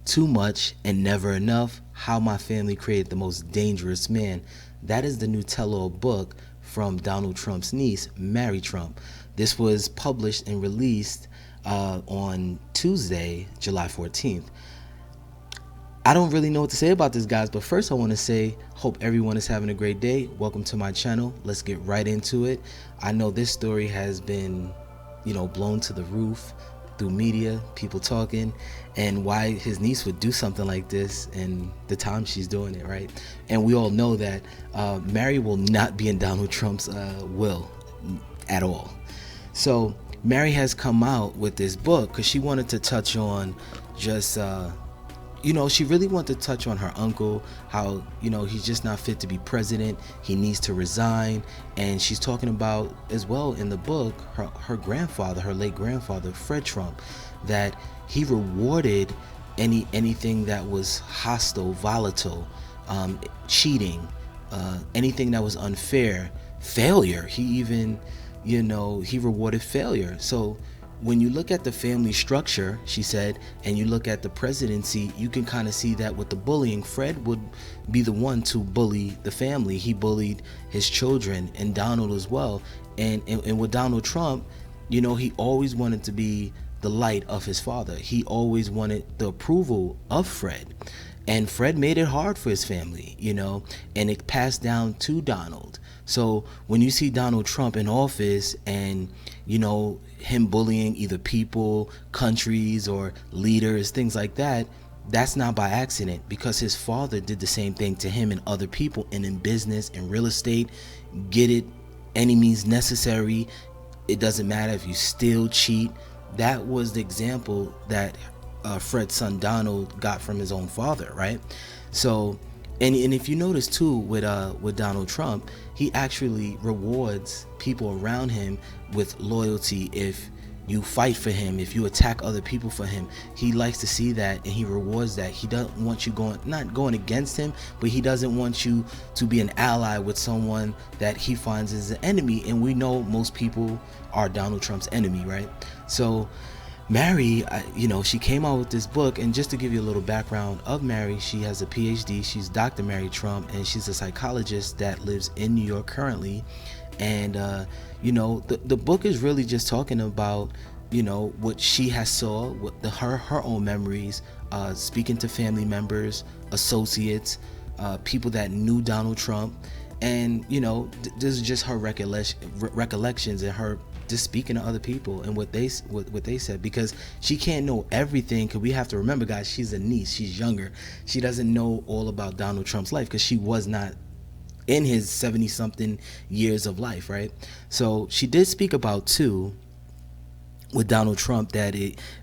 Too Much and Never Enough: How My Family Created the Most Dangerous Man. That is the new tell-all book from Donald Trump's niece, Mary Trump. This was published and released on Tuesday, July 14th. I don't really know what to say about this, guys, but first I want to say, hope everyone is having a great day. Welcome to my channel. Let's get right into it. I know this story has been, blown to the roof through media, people talking, and why his niece would do something like this and the time she's doing it, right? And we all know that Mary will not be in Donald Trump's will at all. So Mary has come out with this book because she wanted to touch on just she really wanted to touch on her uncle, how, he's just not fit to be president. He needs to resign. And she's talking about as well in the book, her grandfather, her late grandfather, Fred Trump, that he rewarded anything that was hostile, volatile, cheating, anything that was unfair, failure. He even, he rewarded failure. So when you look at the family structure, she said, and you look at the presidency, you can kind of see that with the bullying, Fred would be the one to bully the family. He bullied his children, and Donald as well. And with Donald Trump, he always wanted to be the light of his father. He always wanted the approval of Fred. And Fred made it hard for his family, and it passed down to Donald. So when you see Donald Trump in office and, him bullying either people, countries, or leaders, things like that, that's not by accident, because his father did the same thing to him and other people, and in business and real estate. Get it any means necessary. It doesn't matter if you steal, cheat. That was the example that Fred's son Donald got from his own father, right? So, and if you notice too, with Donald Trump, he actually rewards people around him with loyalty. If you fight for him, if you attack other people for him, he likes to see that, and he rewards that. He doesn't want you not going against him, but he doesn't want you to be an ally with someone that he finds as an enemy. And we know most people are Donald Trump's enemy, right? So Mary, she came out with this book, and just to give you a little background of Mary, she has a PhD. She's Dr. Mary Trump, and she's a psychologist that lives in New York currently. And the book is really just talking about what she has saw, what her own memories, speaking to family members, associates, people that knew Donald Trump, and this is just her recollections and her just speaking to other people and what they said, because she can't know everything. Because we have to remember, guys, she's a niece, she's younger, she doesn't know all about Donald Trump's life because she was not in his 70 something years of life, right? So she did speak about too with Donald Trump that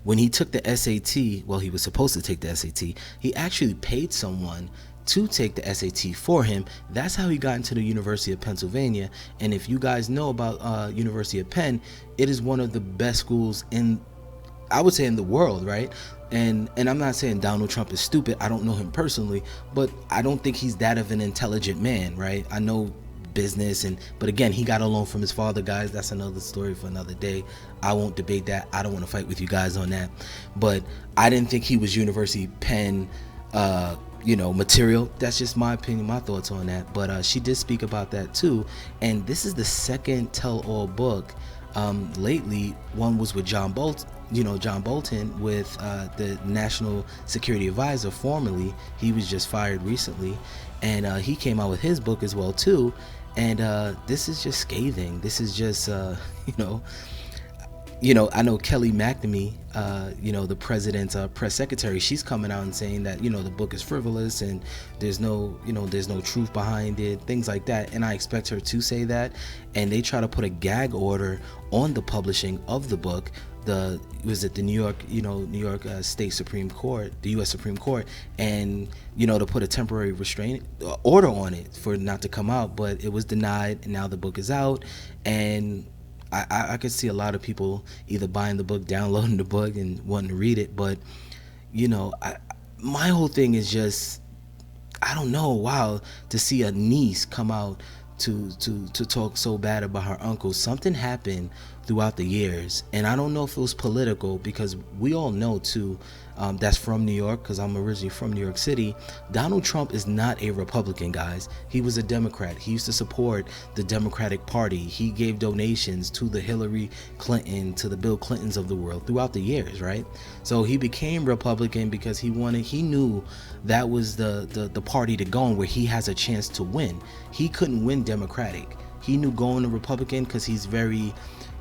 when he took the SAT, well, he was supposed to take the SAT, he actually paid someone to take the SAT for him. That's how he got into the University of Pennsylvania. And if you guys know about University of Penn, it is one of the best schools I would say in the world, right? And I'm not saying Donald Trump is stupid. I don't know him personally, but I don't think he's that of an intelligent man, right? I know business, but again, he got a loan from his father, guys. That's another story for another day. I won't debate that. I don't want to fight with you guys on that. But I didn't think he was University Penn material. That's just my opinion, my thoughts on that. But she did speak about that too. And this is the second tell-all book. Lately, one was with John Bolton, with the National Security Advisor formerly. He was just fired recently, and he came out with his book as well too. And this is just scathing. This is just I know Kelly McNamee, the president's press secretary, she's coming out and saying that, the book is frivolous and there's no truth behind it, things like that. And I expect her to say that. And they try to put a gag order on the publishing of the book. The New York State Supreme Court, the U.S. Supreme Court, and to put a temporary restraining order on it for it not to come out, but it was denied, and now the book is out. And I could see a lot of people either buying the book, downloading the book, and wanting to read it. But my whole thing is just, I don't know, wow, to see a niece come out to talk so bad about her uncle. Something happened throughout the years. And I don't know if it was political, because we all know too, that's from New York, because I'm originally from New York City. Donald Trump is not a Republican, guys. He was a Democrat. He used to support the Democratic Party. He gave donations to the Hillary Clinton, to the Bill Clintons of the world throughout the years, right? So he became Republican because he knew that was the party to go on, where he has a chance to win. He couldn't win Democratic. He knew going to Republican because he's very,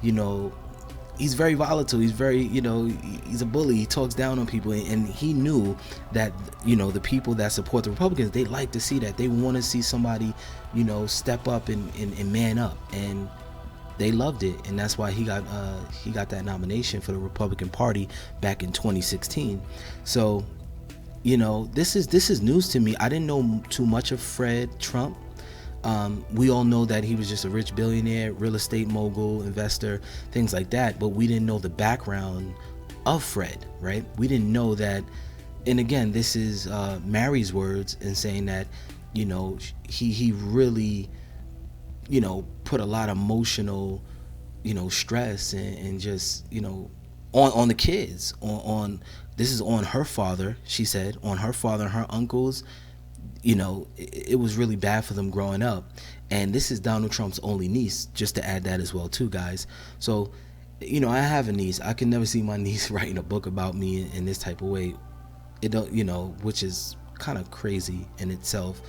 he's very volatile. He's very, he's a bully. He talks down on people, and he knew that, the people that support the Republicans, they like to see that. They want to see somebody, step up and man up, and they loved it. And that's why he got that nomination for the Republican Party back in 2016. So, this is news to me. I didn't know too much of Fred Trump. We all know that he was just a rich billionaire, real estate mogul, investor, things like that, but we didn't know the background of Fred, right? We didn't know that. And again, this is Mary's words in saying that, he really, put a lot of emotional, stress and just, on the kids, on this is on her father. She said on her father and her uncles. It was really bad for them growing up. And this is Donald Trump's only niece, just to add that as well too, guys. So, I have a niece. I can never see my niece writing a book about me in this type of way. It don't, which is kind of crazy in itself.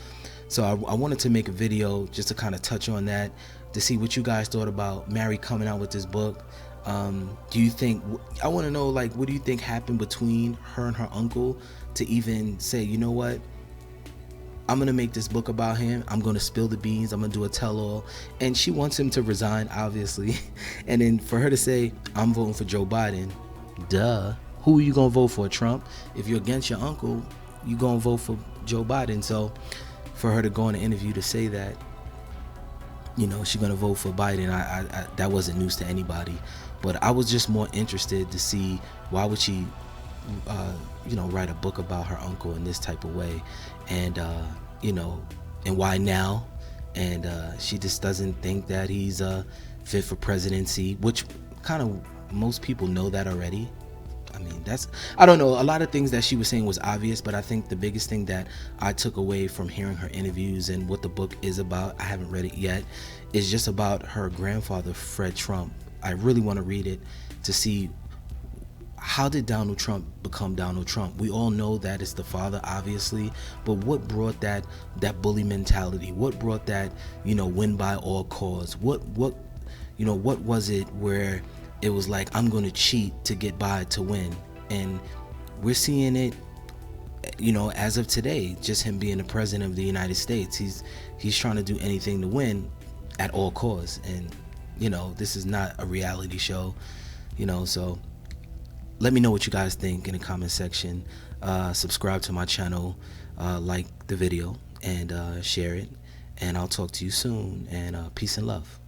So I wanted to make a video just to kind of touch on that, to see what you guys thought about Mary coming out with this book. Do you think, I want to know, like, what do you think happened between her and her uncle to even say, you know what, I'm going to make this book about him. I'm going to spill the beans. I'm going to do a tell-all. And she wants him to resign, obviously. And then for her to say, I'm voting for Joe Biden. Duh. Who are you going to vote for, Trump? If you're against your uncle, you going to vote for Joe Biden. So for her to go in an interview to say that, she's going to vote for Biden, I that wasn't news to anybody. But I was just more interested to see, why would she write a book about her uncle in this type of way, and and why now? And she just doesn't think that he's fit for presidency, which kind of most people know that already. I mean, I don't know, a lot of things that she was saying was obvious, but I think the biggest thing that I took away from hearing her interviews and what the book is about, I haven't read it yet, is just about her grandfather, Fred Trump. I really want to read it to see, how did Donald Trump become Donald Trump? We all know that it's the father, obviously, but what brought that bully mentality? What brought that, win by all cause? What was it where it was like, I'm going to cheat to get by to win? And we're seeing it, as of today, just him being the president of the United States. He's trying to do anything to win at all costs. And, this is not a reality show, so let me know what you guys think in the comment section. Subscribe to my channel, like the video, and share it. And I'll talk to you soon. And peace and love.